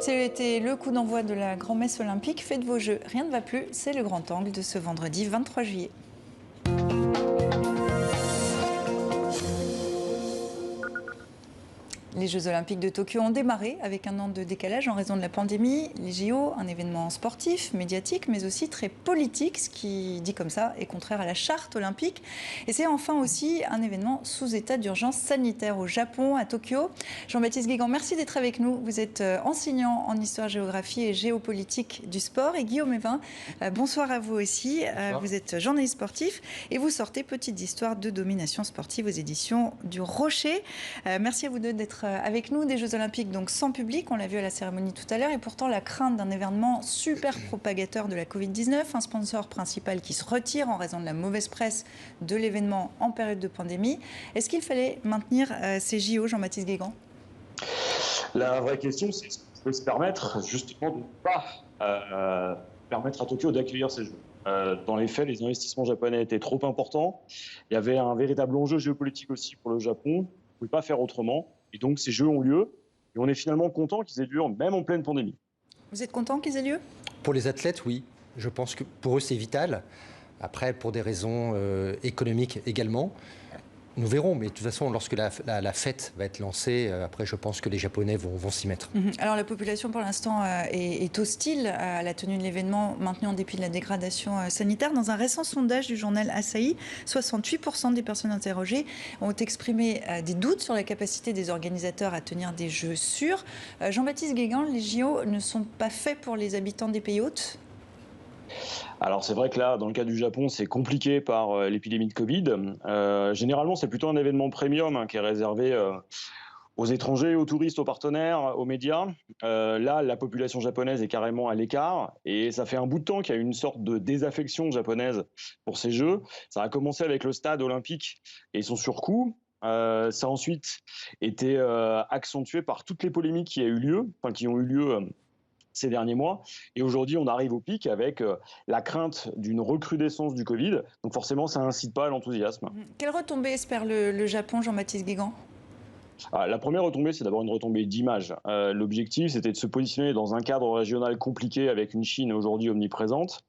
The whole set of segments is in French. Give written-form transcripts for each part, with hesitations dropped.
C'était le coup d'envoi de la grand-messe olympique. Faites vos jeux, rien ne va plus. C'est le grand angle de ce vendredi 23 juillet. Les Jeux Olympiques de Tokyo ont démarré avec un an de décalage en raison de la pandémie. Les JO, un événement sportif, médiatique, mais aussi très politique, ce qui, dit comme ça, est contraire à la charte olympique. Et c'est enfin aussi un événement sous état d'urgence sanitaire au Japon, à Tokyo. Jean-Baptiste Guégan, merci d'être avec nous. Vous êtes enseignant en histoire-géographie et géopolitique du sport. Et Guillaume Evin, bonsoir à vous aussi. Vous êtes journaliste sportif et vous sortez Petite histoire de domination sportive aux éditions du Rocher. Merci à vous deux d'être avec nous. Des Jeux Olympiques donc sans public, on l'a vu à la cérémonie tout à l'heure, et pourtant la crainte d'un événement super propagateur de la Covid-19, un sponsor principal qui se retire en raison de la mauvaise presse de l'événement en période de pandémie. Est-ce qu'il fallait maintenir ces JO, Jean-Baptiste Guégan ? La vraie question, c'est est-ce qu'on peut se permettre justement de ne pas permettre à Tokyo d'accueillir ces Jeux. Dans les faits, les investissements japonais étaient trop importants. Il y avait un véritable enjeu géopolitique aussi pour le Japon. On ne pouvait pas faire autrement. Et donc, ces Jeux ont lieu. Et on est finalement content qu'ils aient lieu, même en pleine pandémie. Vous êtes content qu'ils aient lieu ? Pour les athlètes, oui. Je pense que pour eux, c'est vital. Après, pour des raisons économiques également. Nous verrons, mais de toute façon, lorsque la fête va être lancée, après, je pense que les Japonais vont s'y mettre. Alors, la population, pour l'instant, est hostile à la tenue de l'événement, maintenue en dépit de la dégradation sanitaire. Dans un récent sondage du journal Asahi, 68% des personnes interrogées ont exprimé des doutes sur la capacité des organisateurs à tenir des jeux sûrs. Jean-Baptiste Guégan, les JO ne sont pas faits pour les habitants des pays hôtes ? Alors c'est vrai que là, dans le cas du Japon, c'est compliqué par l'épidémie de Covid. Généralement, c'est plutôt un événement premium qui est réservé aux étrangers, aux touristes, aux partenaires, aux médias. Là, la population japonaise est carrément à l'écart et ça fait un bout de temps qu'il y a une sorte de désaffection japonaise pour ces Jeux. Ça a commencé avec le stade olympique et son surcoût. Ça a ensuite été accentué par toutes les polémiques qui ont eu lieu ces derniers mois. Et aujourd'hui, on arrive au pic avec la crainte d'une recrudescence du Covid. Donc forcément, ça n'incite pas à l'enthousiasme. Quelle retombée espère le Japon, Jean-Baptiste Guégan ? La première retombée, c'est d'abord une retombée d'image. L'objectif, c'était de se positionner dans un cadre régional compliqué avec une Chine aujourd'hui omniprésente.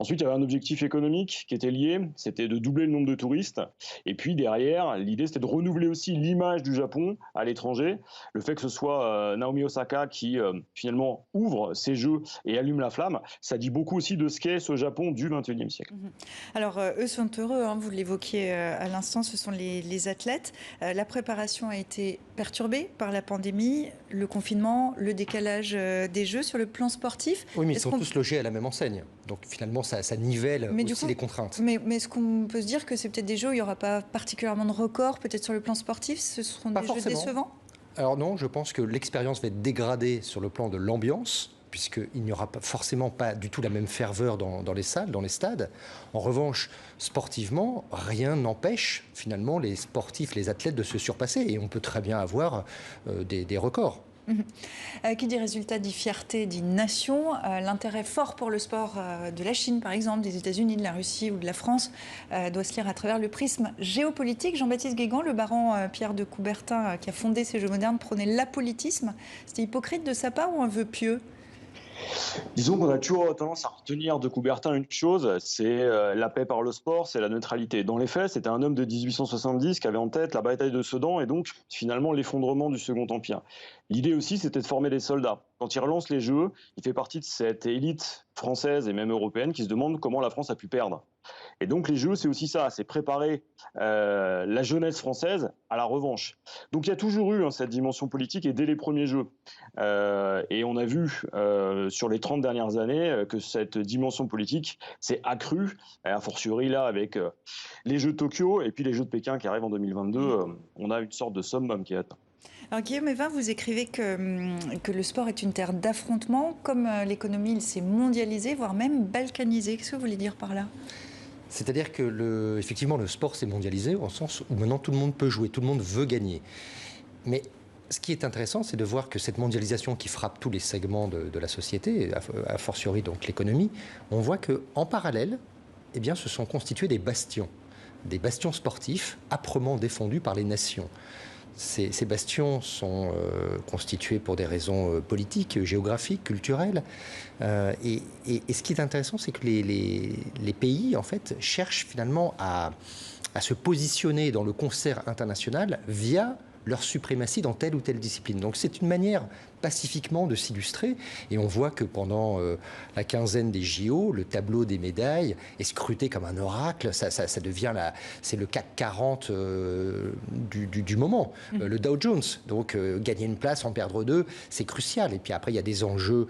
Ensuite, il y avait un objectif économique qui était lié, c'était de doubler le nombre de touristes. Et puis derrière, l'idée, c'était de renouveler aussi l'image du Japon à l'étranger. Le fait que ce soit Naomi Osaka qui finalement ouvre ces Jeux et allume la flamme, ça dit beaucoup aussi de ce qu'est ce Japon du XXIe siècle. Alors, eux sont heureux, vous l'évoquiez à l'instant, ce sont les athlètes. La préparation a été perturbée par la pandémie, le confinement, le décalage des Jeux sur le plan sportif. Oui, mais ils sont tous logés à la même enseigne. Donc finalement, ça nivelle aussi les contraintes. Mais est-ce qu'on peut se dire que c'est peut-être des Jeux où il n'y aura pas particulièrement de records, peut-être sur le plan sportif ? Ce seront des Jeux décevants ? Alors non, je pense que l'expérience va être dégradée sur le plan de l'ambiance, puisqu'il n'y aura forcément pas du tout la même ferveur dans les salles, dans les stades. En revanche, sportivement, rien n'empêche finalement les sportifs, les athlètes de se surpasser. Et on peut très bien avoir des records. Qui dit résultat dit fierté, dit nation. L'intérêt fort pour le sport de la Chine, par exemple, des États-Unis, de la Russie ou de la France, doit se lire à travers le prisme géopolitique. Jean-Baptiste Guégan, le baron Pierre de Coubertin, qui a fondé ces Jeux modernes, prônait l'apolitisme. C'était hypocrite de sa part ou un vœu pieux ? Disons qu'on a toujours tendance à retenir de Coubertin une chose, c'est la paix par le sport, c'est la neutralité. Dans les faits, c'était un homme de 1870 qui avait en tête la bataille de Sedan et donc finalement l'effondrement du Second Empire. L'idée aussi, c'était de former des soldats. Quand il relance les Jeux, il fait partie de cette élite française et même européenne qui se demande comment la France a pu perdre. Et donc les Jeux, c'est aussi ça, c'est préparer la jeunesse française à la revanche. Donc il y a toujours eu cette dimension politique et dès les premiers Jeux. Et on a vu sur les 30 dernières années que cette dimension politique s'est accrue, a fortiori là avec les Jeux de Tokyo et puis les Jeux de Pékin qui arrivent en 2022, on a une sorte de summum qui est atteint. Alors Guillaume Evin, vous écrivez que le sport est une terre d'affrontement. Comme l'économie, il s'est mondialisé, voire même balkanisé. Qu'est-ce que vous voulez dire par là ? C'est-à-dire que effectivement, le sport s'est mondialisé au sens où maintenant tout le monde peut jouer, tout le monde veut gagner. Mais ce qui est intéressant, c'est de voir que cette mondialisation qui frappe tous les segments de la société, a fortiori donc l'économie, on voit qu'en parallèle, eh bien, se sont constitués des bastions sportifs âprement défendus par les nations. Ces bastions sont constitués pour des raisons politiques, géographiques, culturelles. Et ce qui est intéressant, c'est que les pays, en fait, cherchent finalement à se positionner dans le concert international via leur suprématie dans telle ou telle discipline. Donc c'est une manière pacifiquement de s'illustrer, et on voit que pendant la quinzaine des JO, le tableau des médailles est scruté comme un oracle. Ça devient c'est le CAC 40 du moment, le Dow Jones. Donc gagner une place, en perdre deux, c'est crucial. Et puis après, il y a des enjeux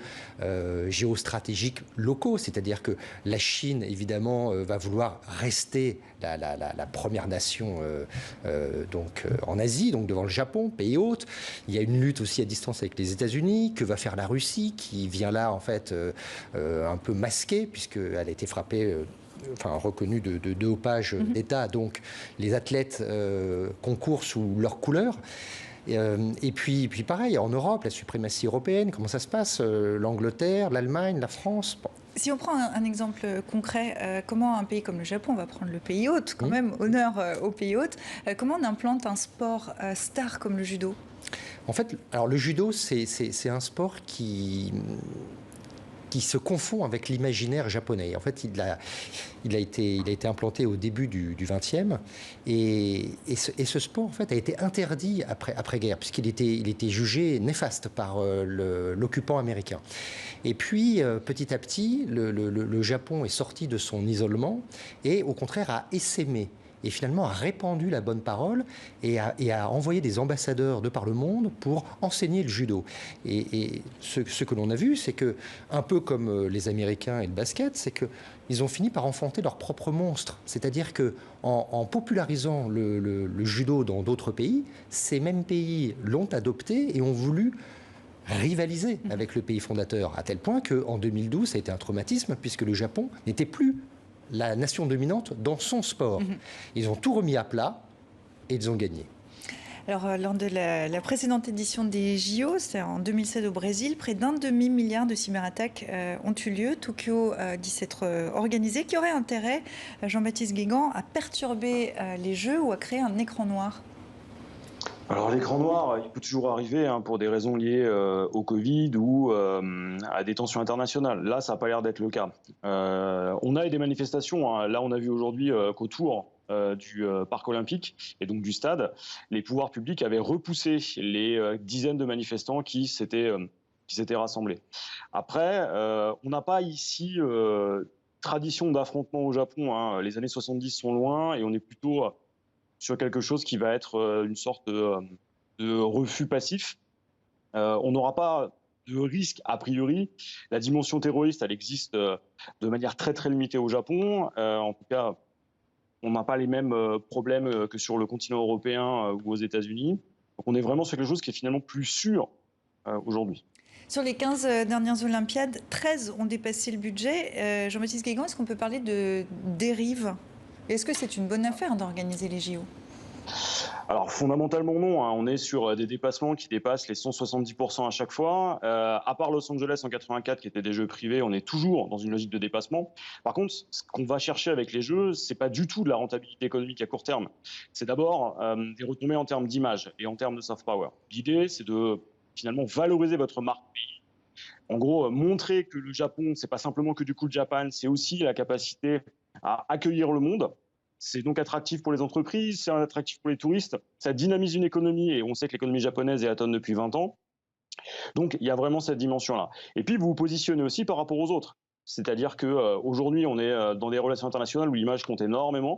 géostratégiques locaux, c'est-à-dire que la Chine, évidemment, va vouloir rester la première nation en Asie, donc devant le Japon, pays hôte. Il y a une lutte aussi à distance avec les États-Unis. Que va faire la Russie, qui vient là en fait un peu masquée, puisqu'elle a été frappée, reconnue de dopage d'État. Donc les athlètes concourent sous leur couleur. Et puis pareil, en Europe, la suprématie européenne, comment ça se passe? L'Angleterre, l'Allemagne, la France. Bon. Si on prend un exemple concret, comment un pays comme le Japon, on va prendre le pays hôte, quand même, honneur au pays hôte, comment on implante un sport star comme le judo? En fait, alors le judo, c'est un sport qui se confond avec l'imaginaire japonais. En fait, il a été implanté au début du XXe, et ce sport en fait a été interdit après-guerre, puisqu'il était jugé néfaste par l'occupant américain. Et puis, petit à petit, le Japon est sorti de son isolement et, au contraire, a essaimé. Et finalement a répandu la bonne parole et a envoyé des ambassadeurs de par le monde pour enseigner le judo. Et ce que l'on a vu, c'est que, un peu comme les Américains et le basket, c'est qu'ils ont fini par enfanter leur propre monstre. C'est-à-dire qu'en popularisant le judo dans d'autres pays, ces mêmes pays l'ont adopté et ont voulu rivaliser avec le pays fondateur, à tel point qu'en 2012, ça a été un traumatisme, puisque le Japon n'était plus la nation dominante dans son sport. Ils ont tout remis à plat et ils ont gagné. Alors, lors de la précédente édition des JO, c'était en 2016 au Brésil, près d'un demi-milliard de cyberattaques ont eu lieu. Tokyo dit s'être organisé. Qui aurait intérêt, Jean-Baptiste Guégan, à perturber les Jeux ou à créer un écran noir? Alors l'écran noir, il peut toujours arriver pour des raisons liées au Covid ou à des tensions internationales. Là, ça n'a pas l'air d'être le cas. On a eu des manifestations. Là, on a vu aujourd'hui qu'autour du parc olympique et donc du stade, les pouvoirs publics avaient repoussé les dizaines de manifestants qui s'étaient rassemblés. Après, on n'a pas ici tradition d'affrontement au Japon. Les années 70 sont loin et on est plutôt sur quelque chose qui va être une sorte de refus passif. On n'aura pas de risque a priori. La dimension terroriste, elle existe de manière très très limitée au Japon. En tout cas, on n'a pas les mêmes problèmes que sur le continent européen ou aux États-Unis. Donc on est vraiment sur quelque chose qui est finalement plus sûr aujourd'hui. Sur les 15 dernières Olympiades, 13 ont dépassé le budget. Jean-Baptiste Guégan, est-ce qu'on peut parler de dérive? Est-ce que c'est une bonne affaire d'organiser les JO? Alors fondamentalement non, on est sur des dépassements qui dépassent les 170% à chaque fois. À part Los Angeles en 84 qui étaient des jeux privés, on est toujours dans une logique de dépassement. Par contre, ce qu'on va chercher avec les jeux, c'est pas du tout de la rentabilité économique à court terme. C'est d'abord des retombées en termes d'image et en termes de soft power. L'idée, c'est de finalement valoriser votre marque pays. En gros, montrer que le Japon, c'est pas simplement que du cool Japan, c'est aussi la capacité à accueillir le monde. C'est donc attractif pour les entreprises, c'est attractif pour les touristes, ça dynamise une économie et on sait que l'économie japonaise est à tonne depuis 20 ans. Donc il y a vraiment cette dimension-là. Et puis vous vous positionnez aussi par rapport aux autres. C'est-à-dire qu'aujourd'hui, on est dans des relations internationales où l'image compte énormément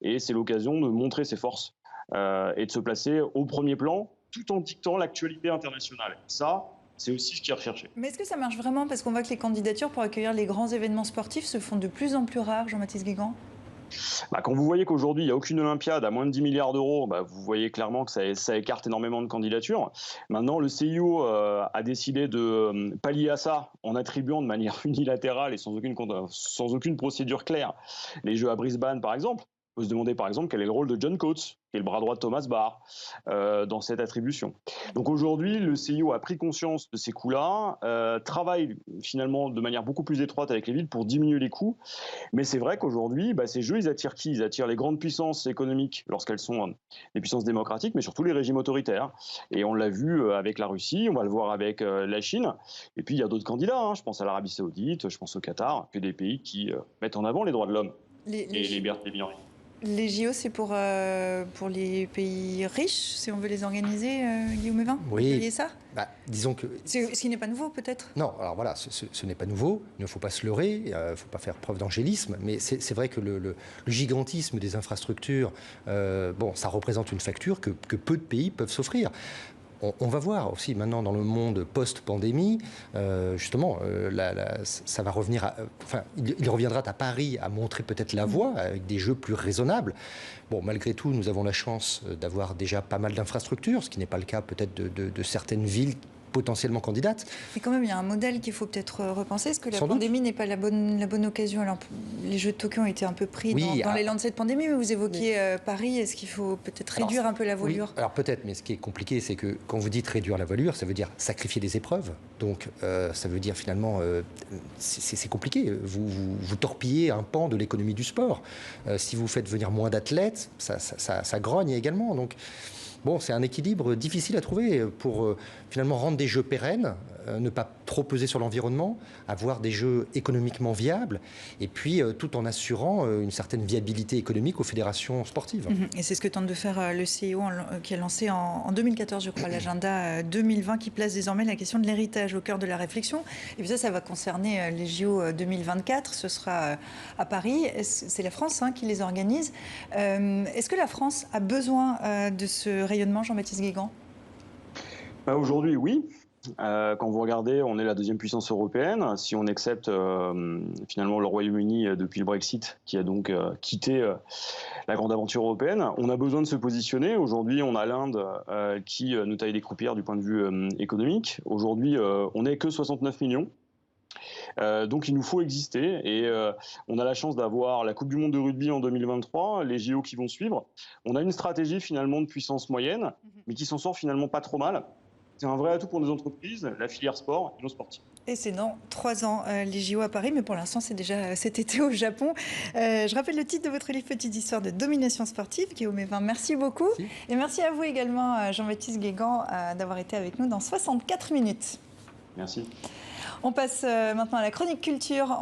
et c'est l'occasion de montrer ses forces et de se placer au premier plan tout en dictant l'actualité internationale. Ça, c'est aussi ce qui est recherché. Mais est-ce que ça marche vraiment? Parce qu'on voit que les candidatures pour accueillir les grands événements sportifs se font de plus en plus rares, Jean-Baptiste Guégan. Quand vous voyez qu'aujourd'hui, il n'y a aucune Olympiade à moins de 10 milliards d'euros, vous voyez clairement que ça écarte énormément de candidatures. Maintenant, le CIO a décidé de pallier à ça en attribuant de manière unilatérale et sans aucune procédure claire les Jeux à Brisbane, par exemple. On peut se demander par exemple quel est le rôle de John Coates, qui est le bras droit de Thomas Bach, dans cette attribution. Donc aujourd'hui, le CIO a pris conscience de ces coûts-là, travaille finalement de manière beaucoup plus étroite avec les villes pour diminuer les coûts. Mais c'est vrai qu'aujourd'hui, ces jeux, ils attirent qui? Ils attirent les grandes puissances économiques lorsqu'elles sont des puissances démocratiques, mais surtout les régimes autoritaires. Et on l'a vu avec la Russie, on va le voir avec la Chine. Et puis il y a d'autres candidats, hein. Je pense à l'Arabie Saoudite, je pense au Qatar, que des pays qui mettent en avant les droits de l'homme et les libertés minoritaires. Les JO, c'est pour les pays riches, si on veut les organiser, Guillaume Evin? Oui. Vous voyez ça? Disons que... Ce qui n'est pas nouveau, peut-être? Non, alors voilà, ce n'est pas nouveau, il ne faut pas se leurrer, il ne faut pas faire preuve d'angélisme, mais c'est vrai que le gigantisme des infrastructures, ça représente une facture que peu de pays peuvent s'offrir. On va voir aussi maintenant dans le monde post-pandémie, justement, ça va revenir il reviendra à Paris à montrer peut-être la voie avec des jeux plus raisonnables. Bon, malgré tout, nous avons la chance d'avoir déjà pas mal d'infrastructures, ce qui n'est pas le cas peut-être de certaines villes potentiellement candidates. Mais quand même, il y a un modèle qu'il faut peut-être repenser. Est-ce que la pandémie n'est pas la bonne occasion? Alors, les Jeux de Tokyo ont été un peu pris dans l'élan de cette pandémie, mais vous évoquiez Paris. Est-ce qu'il faut peut-être réduire un peu la voilure? Alors peut-être, mais ce qui est compliqué, c'est que quand vous dites réduire la voilure, ça veut dire sacrifier des épreuves. Donc ça veut dire finalement, c'est compliqué. Vous torpillez un pan de l'économie du sport. Si vous faites venir moins d'athlètes, ça grogne également. Donc, bon, c'est un équilibre difficile à trouver pour finalement rendre des jeux pérennes, ne pas trop peser sur l'environnement, avoir des jeux économiquement viables, et puis tout en assurant une certaine viabilité économique aux fédérations sportives. Et c'est ce que tente de faire le CIO qui a lancé en 2014, je crois, l'agenda 2020 qui place désormais la question de l'héritage au cœur de la réflexion. Et puis ça va concerner les JO 2024, ce sera à Paris. C'est la France qui les organise. Est-ce que la France a besoin de ce rayonnement, Jean-Baptiste Guégan? Aujourd'hui, oui. Quand vous regardez, on est la deuxième puissance européenne. Si on accepte finalement le Royaume-Uni depuis le Brexit, qui a donc quitté la grande aventure européenne, on a besoin de se positionner. Aujourd'hui, on a l'Inde qui nous taille des croupières du point de vue économique. Aujourd'hui, on n'est que 69 millions. Donc il nous faut exister et on a la chance d'avoir la Coupe du Monde de rugby en 2023, les JO qui vont suivre. On a une stratégie finalement de puissance moyenne, mais qui s'en sort finalement pas trop mal. C'est un vrai atout pour nos entreprises, la filière sport et nos sportifs. Et c'est dans 3 ans les JO à Paris, mais pour l'instant c'est déjà cet été au Japon. Je rappelle le titre de votre livre Petite histoire de domination sportive, Guillaume Evin. Merci beaucoup. Merci. Et merci à vous également, Jean-Baptiste Guégan, d'avoir été avec nous dans 64 minutes. Merci. On passe maintenant à la chronique culture.